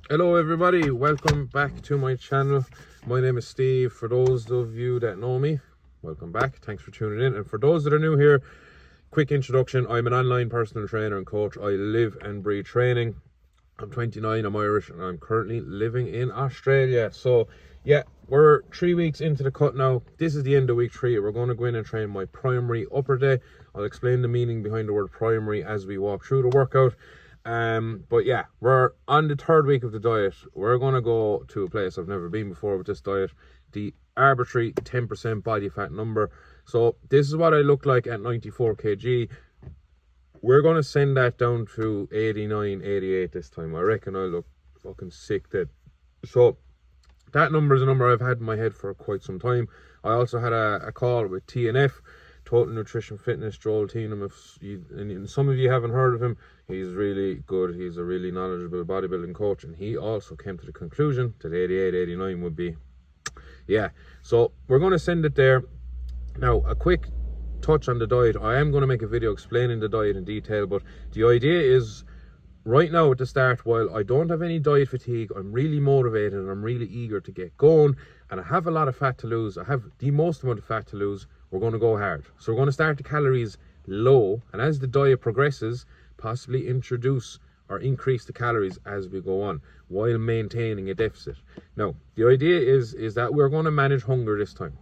Hello everybody, welcome back to my channel. My name is Steve. For those of you that know me, welcome back. Thanks for tuning in. And for those that are new here, quick introduction. I'm an online personal trainer and coach. I live and breathe training. I'm 29, I'm Irish, and I'm currently living in Australia. So yeah, we're 3 weeks into the cut now. This is the end of week 3. We're going to go in and train my primary upper day. I'll explain the meaning behind the word primary as we walk through the workout. But yeah, we're on the 3rd week of the diet. We're going to go to a place I've never been before with this diet, the arbitrary 10% body fat number. So this is what I look like at 94 kg. We're going to send that down to 89, 88 this time. I reckon I look fucking sick dead. So that number is a number I've had in my head for quite some time. I also had a call with TNF, Total Nutrition Fitness, Joel Teenham. And some of you haven't heard of him, he's really good. He's a really knowledgeable bodybuilding coach, and he also came to the conclusion that 88, 89 would be, yeah. So we're going to send it there. Now, a quick touch on the diet. I am going to make a video explaining the diet in detail, but the idea is right now at the start, while I don't have any diet fatigue, I'm really motivated and I'm really eager to get going, and I have a lot of fat to lose. I have the most amount of fat to lose. We're going to go hard. So we're going to start the calories low, and as the diet progresses, possibly introduce or increase the calories as we go on while maintaining a deficit. Now, the idea is that we're going to manage hunger this time.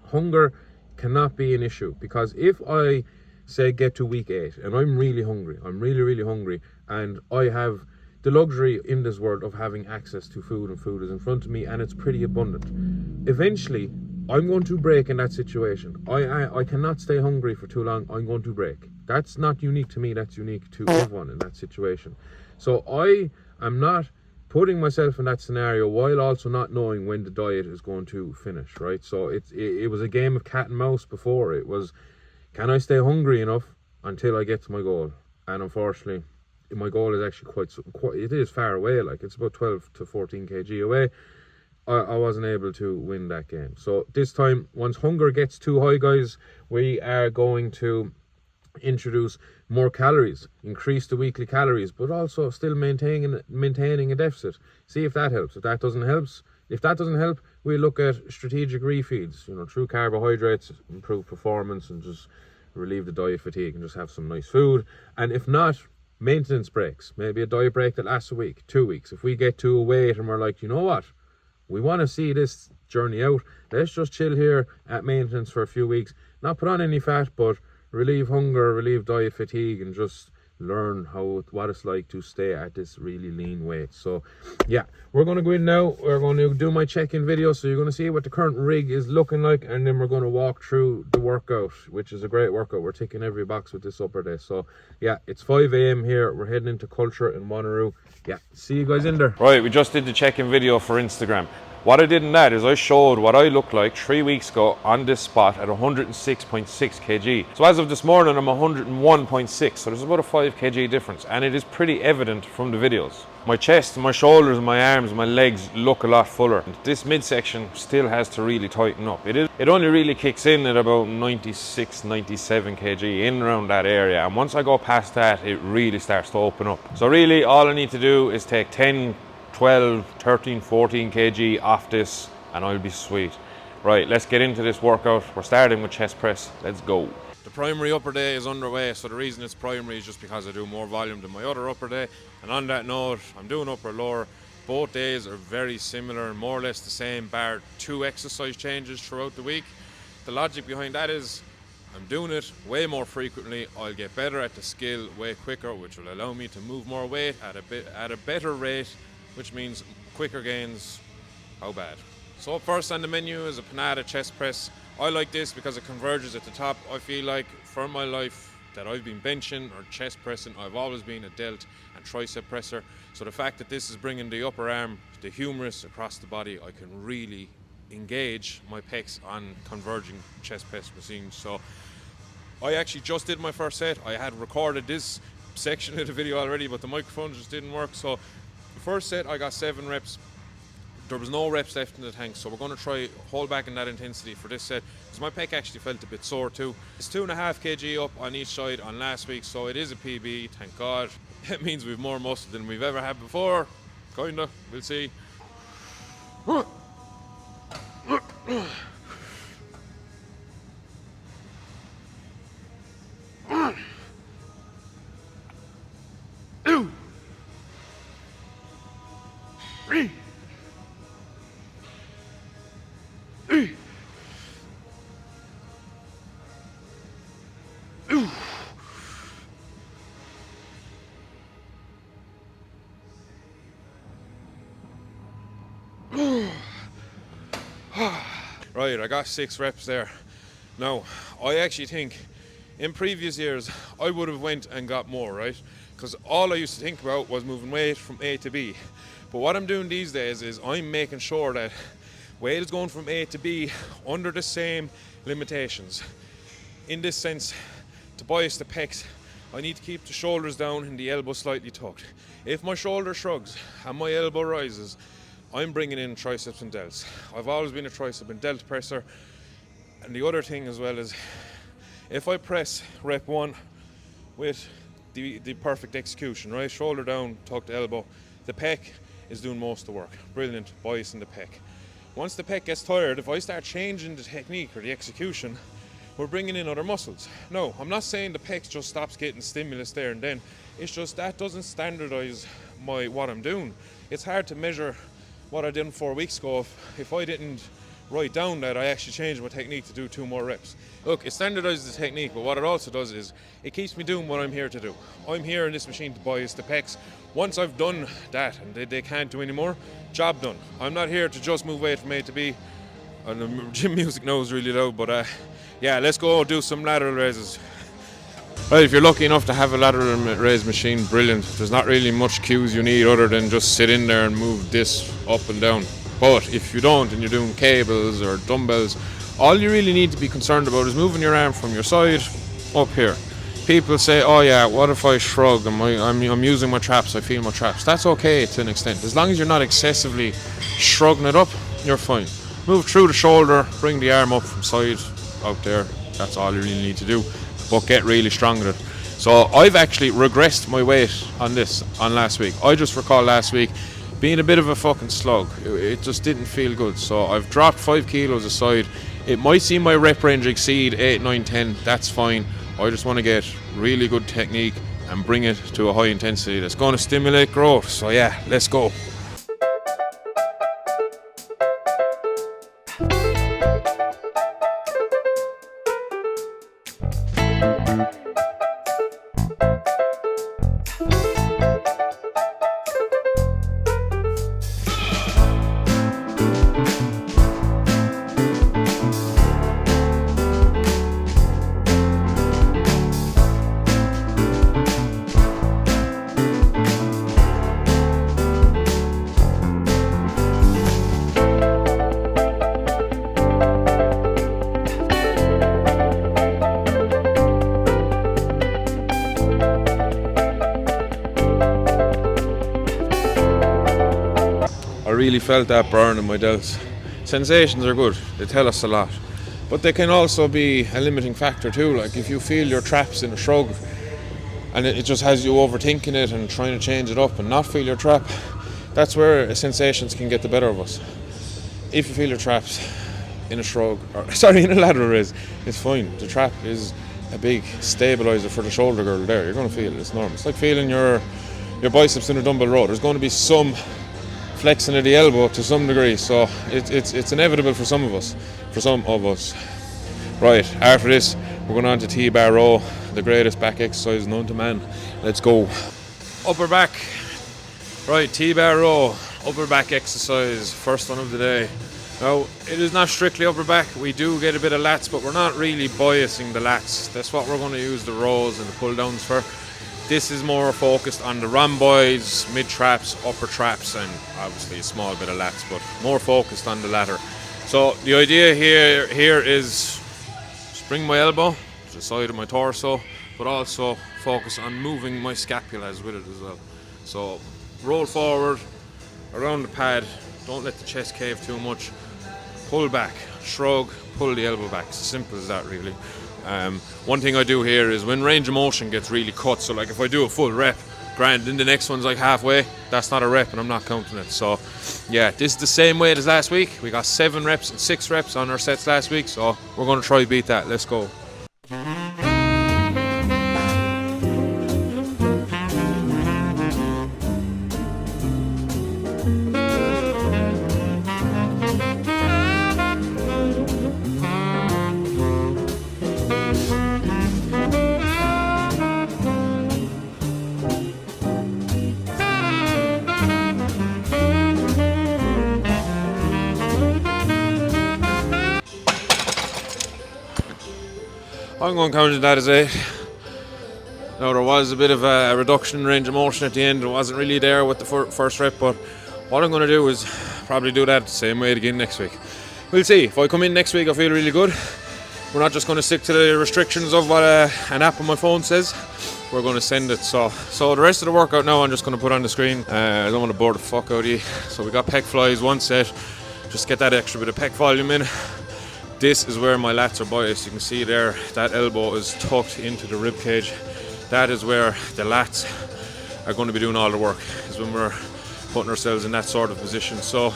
Hunger cannot be an issue, because if I say get to week 8 and I'm really hungry, I'm really hungry, and I have the luxury in this world of having access to food, and food is in front of me and it's pretty abundant, eventually I'm going to break in that situation. I cannot stay hungry for too long. I'm going to break. That's not unique to me, that's unique to everyone in that situation. So I am not putting myself in that scenario while also not knowing when the diet is going to finish, right? So it was a game of cat and mouse before. It was, can I stay hungry enough until I get to my goal? And unfortunately, my goal is actually quite it is far away. Like, it's about 12 to 14 kg away. I wasn't able to win that game. So this time, once hunger gets too high, guys, we are going to introduce more calories, increase the weekly calories, but also still maintaining a deficit. See if that helps. If that doesn't help, we look at strategic refeeds, through carbohydrates, improve performance, and just relieve the diet fatigue and just have some nice food. And if not, maintenance breaks, maybe a diet break that lasts a week, 2 weeks. If we get to a weight and we're like, you know what, we want to see this journey out, let's just chill here at maintenance for a few weeks, not put on any fat, but relieve hunger, relieve diet fatigue, and just learn what it's like to stay at this really lean weight. So yeah, we're going to go in now. We're going to do my check-in video, so you're going to see what the current rig is looking like, and then we're going to walk through the workout, which is a great workout. We're ticking every box with this upper day. So yeah, it's 5 a.m. here. We're heading into Culture in Wanneroo. Yeah, see you guys in there. Right, we just did the check-in video for Instagram. What I did in that is I showed what I looked like 3 weeks ago on this spot at 106.6 kg. So as of this morning, I'm 101.6, so there's about a 5 kg difference, and it is pretty evident from the videos. My chest, my shoulders, my arms, my legs look a lot fuller. This midsection still has to really tighten up. It only really kicks in at about 96, 97 kg, in around that area, and once I go past that, it really starts to open up. So really, all I need to do is take 10, 12, 13, 14 kg off this and I'll be sweet. Right, let's get into this workout. We're starting with chest press. Let's go. The primary upper day is underway, so the reason it's primary is just because I do more volume than my other upper day. And on that note, I'm doing upper lower. Both days are very similar, more or less the same, bar 2 exercise changes throughout the week. The logic behind that is I'm doing it way more frequently. I'll get better at the skill way quicker, which will allow me to move more weight at a better rate, which means quicker gains. How bad? So up first on the menu is a Panada chest press. I like this because it converges at the top. I feel like for my life that I've been benching or chest pressing, I've always been a delt and tricep presser. So the fact that this is bringing the upper arm, the humerus across the body, I can really engage my pecs on converging chest press machines. So I actually just did my first set. I had recorded this section of the video already, but the microphone just didn't work. So the first set I got 7 reps. There was no reps left in the tank, so we're going to try hold back in that intensity for this set, because my pec actually felt a bit sore too. It's 2.5 kg up on each side on last week, so it is a PB, thank God. It means we've more muscle than we've ever had before. Kinda, we'll see. Right, I got 6 reps there. Now, I actually think in previous years I would have went and got more, right? Because all I used to think about was moving weight from A to B. But what I'm doing these days is I'm making sure that weight is going from A to B under the same limitations. In this sense, to bias the pecs, I need to keep the shoulders down and the elbow slightly tucked. If my shoulder shrugs and my elbow rises, I'm bringing in triceps and delts. I've always been a tricep and delt presser. And the other thing as well is, if I press rep 1 with the perfect execution, right? Shoulder down, tucked elbow, the pec is doing most of the work. Brilliant, biasing the pec. Once the pec gets tired, if I start changing the technique or the execution, we're bringing in other muscles. No, I'm not saying the pec just stops getting stimulus there and then. It's just that doesn't standardize what I'm doing. It's hard to measure what I did 4 weeks ago if I didn't write down that I actually changed my technique to do 2 more reps. Look, it standardizes the technique, but what it also does is it keeps me doing what I'm here to do. I'm here in this machine to bias the pecs. Once I've done that and they can't do anymore, job done. I'm not here to just move weight from A to B. And the gym music now is really loud, but yeah, let's go do some lateral raises. Right, if you're lucky enough to have a lateral raise machine, brilliant. There's not really much cues you need other than just sit in there and move this up and down. But if you don't and you're doing cables or dumbbells, all you really need to be concerned about is moving your arm from your side up here. People say, oh yeah, what if I shrug and I'm using my traps, I feel my traps. That's okay to an extent. As long as you're not excessively shrugging it up, you're fine. Move through the shoulder, bring the arm up from side out there. That's all you really need to do. But get really strong at it. So I've actually regressed my weight on last week. I just recall last week being a bit of a fucking slug. It just didn't feel good. So I've dropped 5 kilos aside. It might see my rep range exceed 8, 9, 10. That's fine. I just want to get really good technique and bring it to a high intensity that's going to stimulate growth. So yeah, let's go. I really felt that burn in my delts. Sensations are good, they tell us a lot. But they can also be a limiting factor too. Like if you feel your traps in a shrug and it just has you overthinking it and trying to change it up and not feel your trap, that's where sensations can get the better of us. If you feel your traps in a shrug, in a lateral raise, it's fine. The trap is a big stabilizer for the shoulder girdle there. You're going to feel it, it's normal. It's like feeling your biceps in a dumbbell row. There's going to be some flexing of the elbow to some degree, so it's inevitable for some of us. Right, after this we're going on to T-bar row, the greatest back exercise known to man. Let's go. Upper back. Right, T-bar row, upper back exercise, first one of the day. Now, it is not strictly upper back. We do get a bit of lats, but we're not really biasing the lats. That's what we're going to use the rows and the pull downs for. This is more focused on the rhomboids, mid traps, upper traps, and obviously a small bit of lats, but more focused on the latter. So the idea here is just bring my elbow to the side of my torso, but also focus on moving my scapulas with it as well. So roll forward, around the pad, don't let the chest cave too much, pull back, shrug, pull the elbow back. It's as simple as that really. One thing I do here is when range of motion gets really cut, so like if I do a full rep, Grand, then the next one's like halfway. That's not a rep, and I'm not counting it. So, yeah, this is the same weight as last week. We got 7 reps and 6 reps on our sets last week, so we're going to try beat that. Let's go. I'm going to count that as 8. Now, there was a bit of a reduction in range of motion at the end. It wasn't really there with the first rep, but what I'm going to do is probably do that the same way again next week. We'll see. If I come in next week, I feel really good. We're not just going to stick to the restrictions of what an app on my phone says. We're going to send it. So the rest of the workout now I'm just going to put on the screen. I don't want to bore the fuck out of you. So we got pec flies, 1 set. Just get that extra bit of pec volume in. This is where my lats are biased. You can see there, that elbow is tucked into the rib cage. That is where the lats are going to be doing all the work, is when we're putting ourselves in that sort of position. So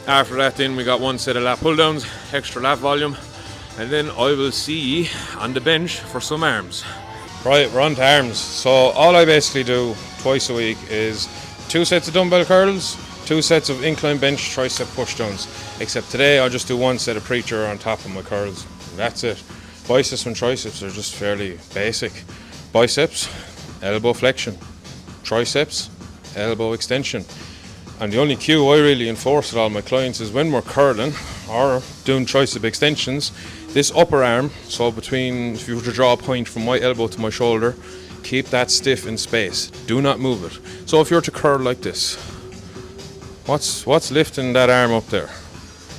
after that, then we got 1 set of lat pull downs, extra lat volume, and then I will see you on the bench for some arms. Right, we're on to arms. So all I basically do twice a week is 2 sets of dumbbell curls, 2 sets of incline bench tricep push downs. Except today I'll just do 1 set of preacher on top of my curls. That's it. Biceps and triceps are just fairly basic. Biceps, elbow flexion. Triceps, elbow extension. And the only cue I really enforce with all my clients is when we're curling or doing tricep extensions, this upper arm, so between, if you were to draw a point from my elbow to my shoulder, keep that stiff in space. Do not move it. So if you were to curl like this, what's lifting that arm up there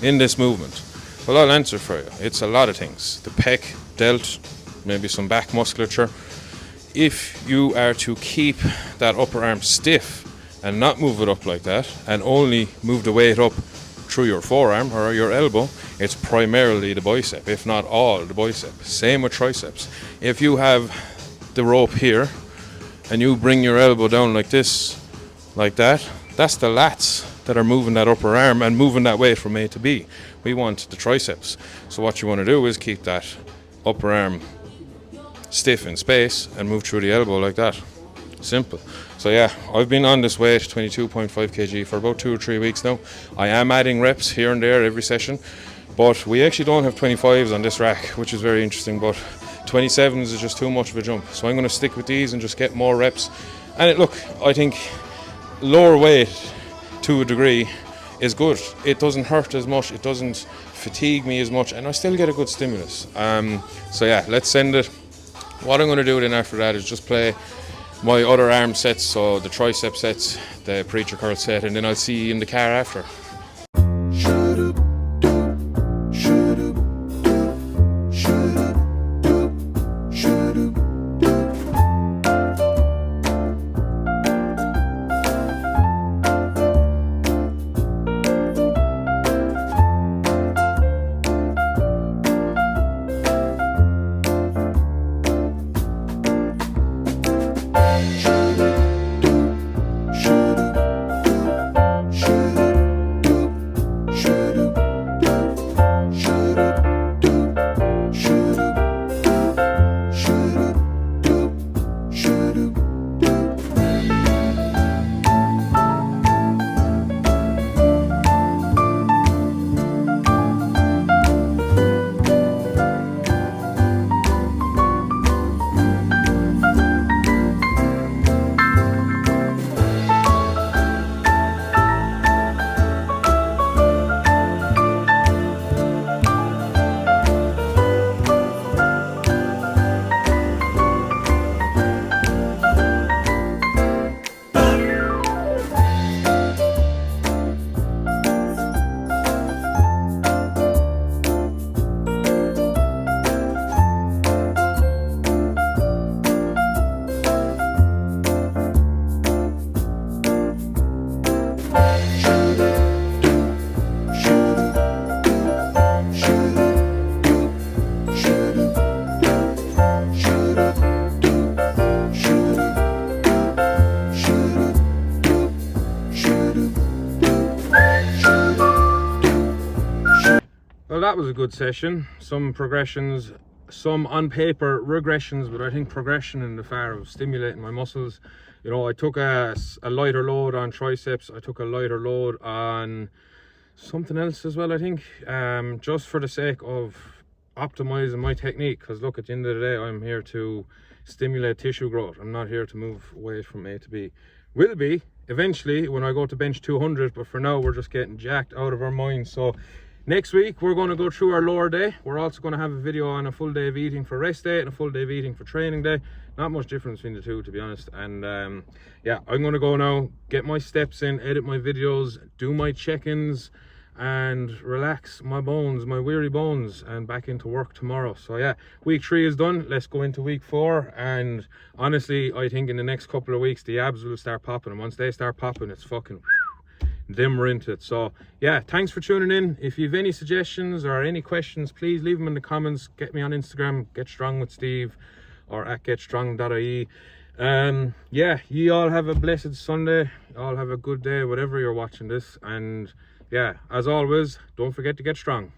in this movement? Well, I'll answer for you. It's a lot of things. The pec, delt, maybe some back musculature. If you are to keep that upper arm stiff and not move it up like that, and only move the weight up through your forearm or your elbow, it's primarily the bicep, if not all the bicep. Same with triceps. If you have the rope here and you bring your elbow down like this, like that, that's the lats that are moving that upper arm and moving that weight from A to B. We want the triceps. So what you want to do is keep that upper arm stiff in space and move through the elbow like that. Simple. So yeah, I've been on this weight, 22.5 kg, for about 2 or 3 weeks now. I am adding reps here and there every session, but we actually don't have 25s on this rack, which is very interesting, but 27s is just too much of a jump. So I'm going to stick with these and just get more reps. And look, I think lower weight to a degree is good. It doesn't hurt as much, it doesn't fatigue me as much, and I still get a good stimulus. So yeah, let's send it. What I'm going to do then after that is just play my other arm sets, so the tricep sets, the preacher curl set, and then I'll see you in the car after. Well, that was a good session. Some progressions, some on paper regressions, but I think progression in the far of stimulating my muscles. You know, I took a lighter load on triceps. I took a lighter load on something else as well, I think, just for the sake of optimizing my technique. Because look, at the end of the day, I'm here to stimulate tissue growth. I'm not here to move weight from A to B. Will be eventually when I go to bench 200, but for now we're just getting jacked out of our minds. So next week we're going to go through our lower day. We're also going to have a video on a full day of eating for rest day and a full day of eating for training day. Not much difference between the two, to be honest. And yeah, I'm going to go now, get my steps in, edit my videos, do my check-ins, and relax my bones, my weary bones, and back into work tomorrow. So yeah, week 3 is done. Let's go into week 4. And honestly, I think in the next couple of weeks the abs will start popping, and once they start popping, it's fucking then we're into it. So yeah, thanks for tuning in. If you have any suggestions or any questions, please leave them in the comments. Get me on Instagram, Get Strong with Steve, or at getstrong.ie. Yeah, you all have a blessed Sunday. You all have a good day, whatever you're watching this. And yeah, as always, don't forget to get strong.